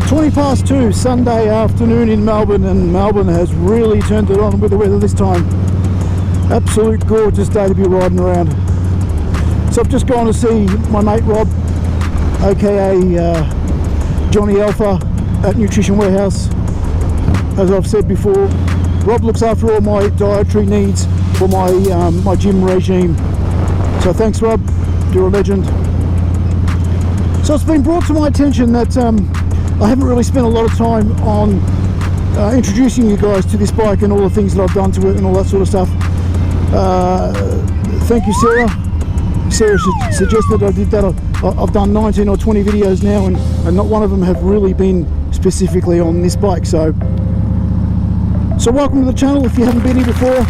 20 past 2 Sunday afternoon in Melbourne, and Melbourne has really turned it on with the weather this time. Absolute gorgeous day to be riding around. So I've just gone to see my mate Rob, aka Johnny Alpha at Nutrition Warehouse. As I've said before, Rob looks after all my dietary needs for my my gym regime. So thanks Rob, you're a legend. So it's been brought to my attention that I haven't really spent a lot of time on introducing you guys to this bike and all the things that I've done to it and all that sort of stuff. Thank you, Sarah. Sarah suggested I did that. I've done 19 or 20 videos now, and not one of them have really been specifically on this bike. So welcome to the channel if you haven't been here before.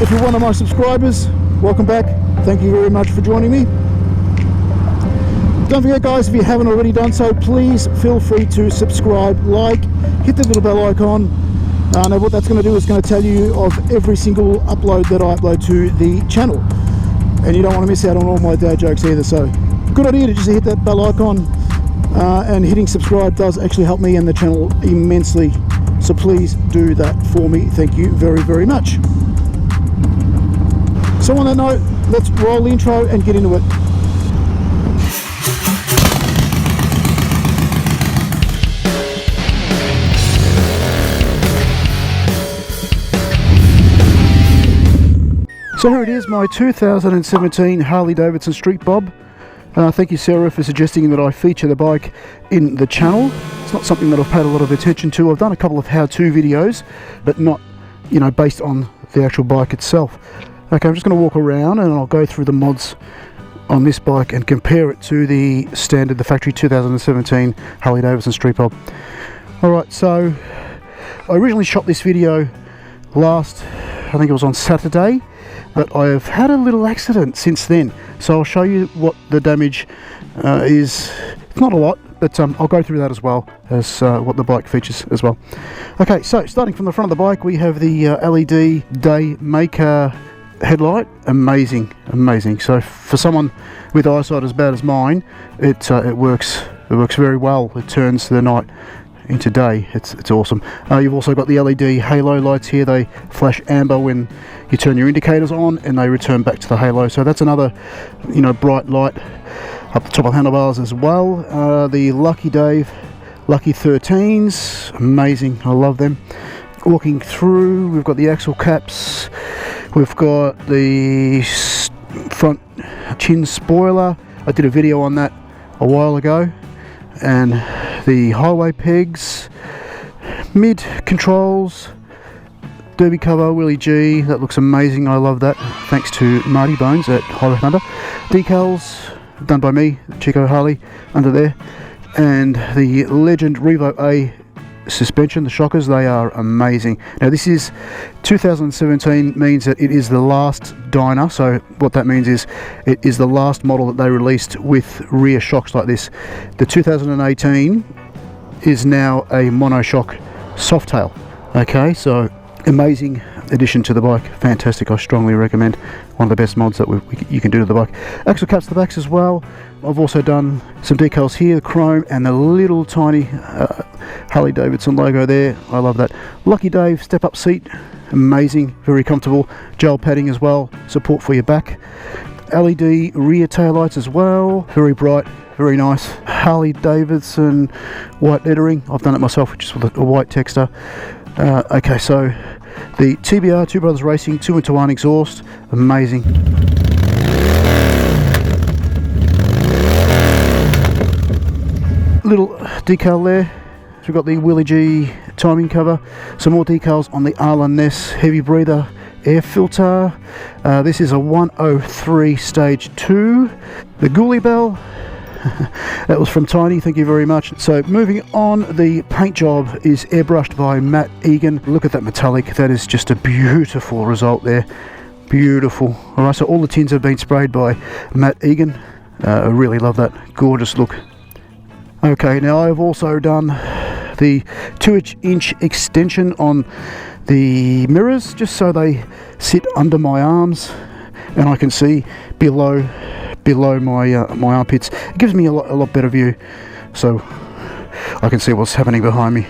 If you're one of my subscribers, welcome back. Thank you very much for joining me. Don't forget guys, if you haven't already done so, please feel free to subscribe, like, hit the little bell icon. Now what that's going to do is going to tell you of every single upload that I upload to the channel, and you don't want to miss out on all my dad jokes either. So good idea to just hit that bell icon, and hitting subscribe does actually help me and the channel immensely, so please do that for me. Thank you very, very much. So on that note, let's roll the intro and get into it. So here it is, my 2017 Harley Davidson Street Bob. Thank you Sarah for suggesting that I feature the bike in the channel. It's not something that I've paid a lot of attention to. I've done a couple of how-to videos, but not, you know, based on the actual bike itself. Okay, I'm just going to walk around and I'll go through the mods on this bike and compare it to the standard, the factory 2017 Harley Davidson Street Bob. Alright, so I originally shot this video last, I think it was on Saturday, but I've had a little accident since then, so I'll show you what the damage is. It's not a lot, but I'll go through that as well as what the bike features as well. Okay, so starting from the front of the bike, we have the LED day maker headlight. Amazing, amazing. So for someone with eyesight as bad as mine, it works very well. It turns the night into day. It's awesome. You've also got the LED halo lights here. They flash amber when you turn your indicators on, and they return back to the halo. So that's another, you know, bright light up the top of the handlebars as well. The Lucky Dave Lucky 13s, amazing. I love them. Walking through, we've got the axle caps. We've got the front chin spoiler. I did a video on that a while ago. And the highway pegs, mid controls, derby cover, Willie G, that looks amazing. I love that, thanks to Marty Bones at Highway Thunder. Decals done by me, Chico Harley, under there. And the Legend Revo A suspension, the shockers, they are amazing. Now this is 2017, means that it is the last Dyna. So what that means is it is the last model that they released with rear shocks like this. The 2018 is now a monoshock Softail. Okay, so amazing addition to the bike, fantastic. I strongly recommend, one of the best mods that you can do to the bike. Axle caps to the backs as well. I've also done some decals here, the chrome and the little tiny Harley Davidson logo there. I love that. Lucky Dave step up seat, amazing, very comfortable. Gel padding as well, support for your back. LED rear tail lights as well, very bright, very nice. Harley Davidson white lettering, I've done it myself just with a white texture. Okay, so the TBR, Two Brothers Racing 2-in-1 exhaust, amazing. Little decal there. So we've got the Willie G timing cover. Some more decals on the Arlen Ness heavy breather air filter. This is a 103 stage 2. The Ghoulie Bell. That was from Tiny, thank you very much. So moving on, the paint job is airbrushed by Matt Egan. Look at that metallic, that is just a beautiful result there. Beautiful. Alright, so all the tins have been sprayed by Matt Egan. I really love that, gorgeous look. Okay, now I've also done the 2-inch extension on the mirrors, just so they sit under my arms and I can see below my my armpits. It gives me a lot better view. So I can see what's happening behind me.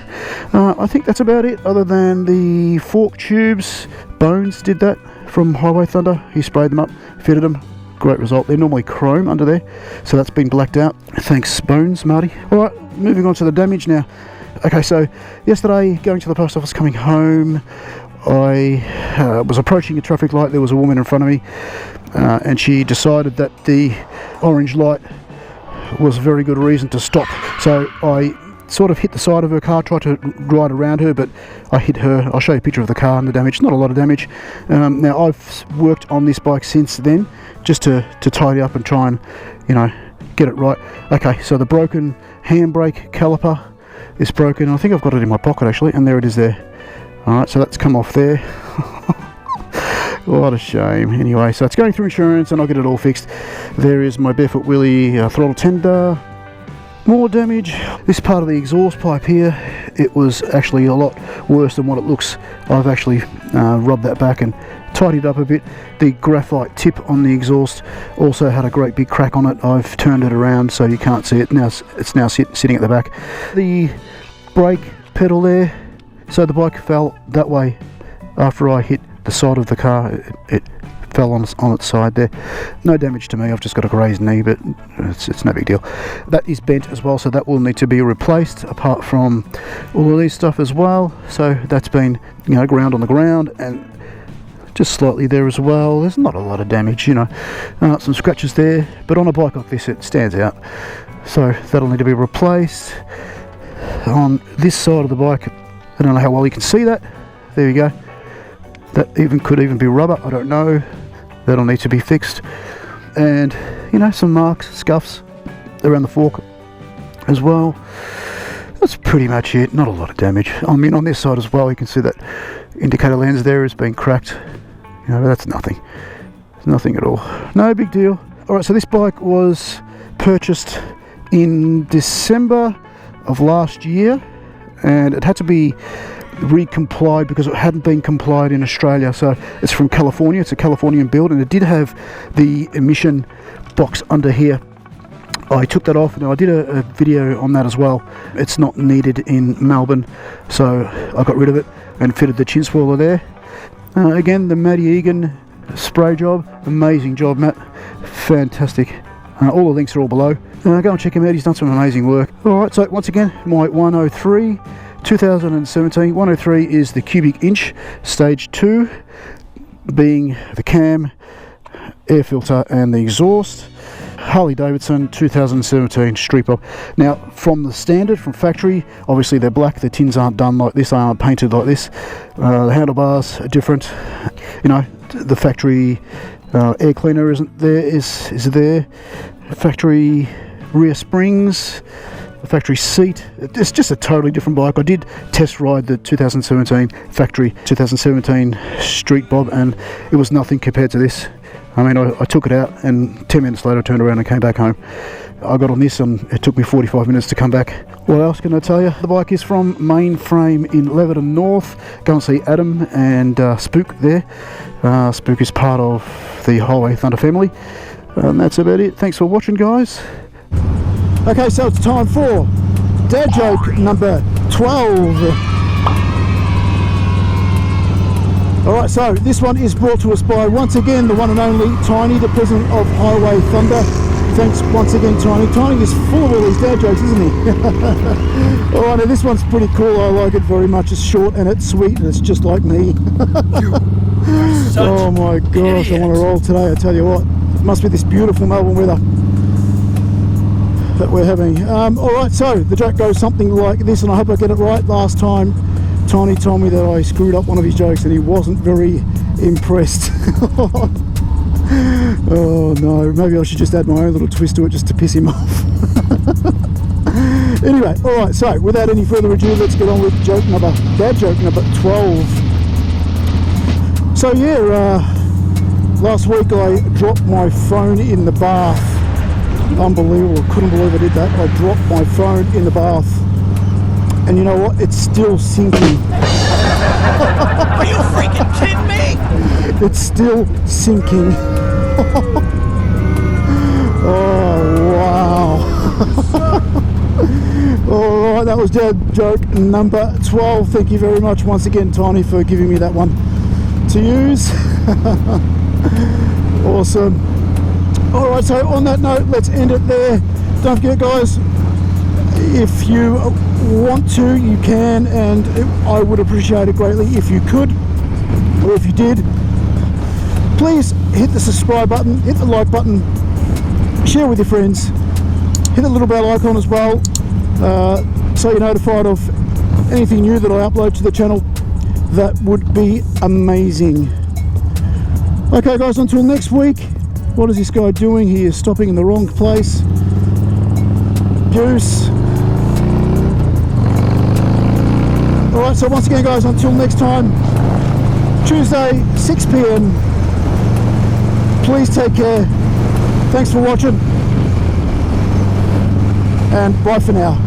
I think that's about it, other than the fork tubes. Bones did that from Highway Thunder. He sprayed them up, fitted them. Great result. They're normally chrome under there, so that's been blacked out. Thanks, Bones, Marty. Alright, moving on to the damage now. Okay, so yesterday, going to the post office, coming home, I was approaching a traffic light. There was a woman in front of me, and she decided that the orange light was a very good reason to stop. So I sort of hit the side of her car, tried to ride around her, but I hit her. I'll show you a picture of the car and the damage. Not a lot of damage. Now, I've worked on this bike since then, just to tidy up and try and, you know, get it right. Okay, so the broken handbrake caliper is broken. I think I've got it in my pocket actually, and there it is there. Alright, so that's come off there. What a shame. Anyway, so it's going through insurance and I'll get it all fixed. There is my Barefoot Willie throttle tender. More damage. This part of the exhaust pipe here, it was actually a lot worse than what it looks. I've actually rubbed that back and tidied up a bit. The graphite tip on the exhaust also had a great big crack on it. I've turned it around so you can't see it. Now it's now sitting at the back. The brake pedal there, so the bike fell that way after I hit the side of the car. It fell on its side there. No damage to me, I've just got a grazed knee, but it's no big deal. That is bent as well, so that will need to be replaced, apart from all of these stuff as well. So that's been, you know, ground on the ground and just slightly there as well. There's not a lot of damage, you know. Some scratches there, but on a bike like this it stands out, so that'll need to be replaced. On this side of the bike, I don't know how well you can see that. There you go. That could even be rubber, I don't know. That'll need to be fixed. And, you know, some marks, scuffs around the fork as well. That's pretty much it. Not a lot of damage. I mean, on this side as well, you can see that indicator lens there has been cracked. You know, that's nothing. Nothing at all. No big deal. Alright, so this bike was purchased in December of last year, and it had to be recomplied because it hadn't been complied in Australia. So it's from California. It's a Californian build, and it did have the emission box under here. I took that off and I did a video on that as well. It's not needed in Melbourne, so I got rid of it and fitted the chin spoiler there. Again, the Matty Egan spray job. Amazing job, Matt. Fantastic. All the links are all below. Go and check him out. He's done some amazing work. Alright, so once again, my 103 2017. 103 is the cubic inch, stage 2 being the cam, air filter and the exhaust. Harley Davidson 2017 Street Bob. Now, from the standard, from factory, obviously they're black, the tins aren't done like this, they aren't painted like this. The handlebars are different. You know, the factory air cleaner isn't there, is there. Factory rear springs, the factory seat. It's just a totally different bike. I did test ride the 2017 factory 2017 Street Bob, and it was nothing compared to this. I mean, I took it out and 10 minutes later I turned around and came back home. I got on this and it took me 45 minutes to come back. What else can I tell you? The bike is from Mainframe in Leverton North. Go and see Adam and Spook there. Spook is part of the Highway Thunder family. And that's about it. Thanks for watching, guys. Okay, so it's time for dad joke number 12. Alright, so this one is brought to us by, once again, the one and only Tiny, the president of Highway Thunder. Thanks once again, Tiny. Tiny is full of all these dad jokes, isn't he? Alright, now this one's pretty cool. I like it very much. It's short and it's sweet and it's just like me. Oh my gosh, I want to roll today, I tell you what. It must be this beautiful Melbourne weather that we're having. Alright, so the joke goes something like this, and I hope I get it right. Last time Tiny told me that I screwed up one of his jokes and he wasn't very impressed. Oh no, maybe I should just add my own little twist to it just to piss him off. Anyway, alright, so without any further ado, let's get on with dad joke number 12. So yeah, last week I dropped my phone in the bath. Unbelievable, couldn't believe I did that. I dropped my phone in the bath. And you know what? It's still sinking. Are you freaking kidding me? It's still sinking. Oh, wow. Alright, that was dad joke number 12. Thank you very much once again, Tiny, for giving me that one to use. Awesome. Alright, so on that note, let's end it there. Don't forget, guys, if you want to, you can, and I would appreciate it greatly if you could, or if you did. Please hit the subscribe button, hit the like button, share with your friends, hit the little bell icon as well, so you're notified of anything new that I upload to the channel. That would be amazing. Okay guys, until next week. What is this guy doing? He is stopping in the wrong place. Juice. Alright, so once again guys, until next time, Tuesday 6 PM. Please take care. Thanks for watching, and bye for now.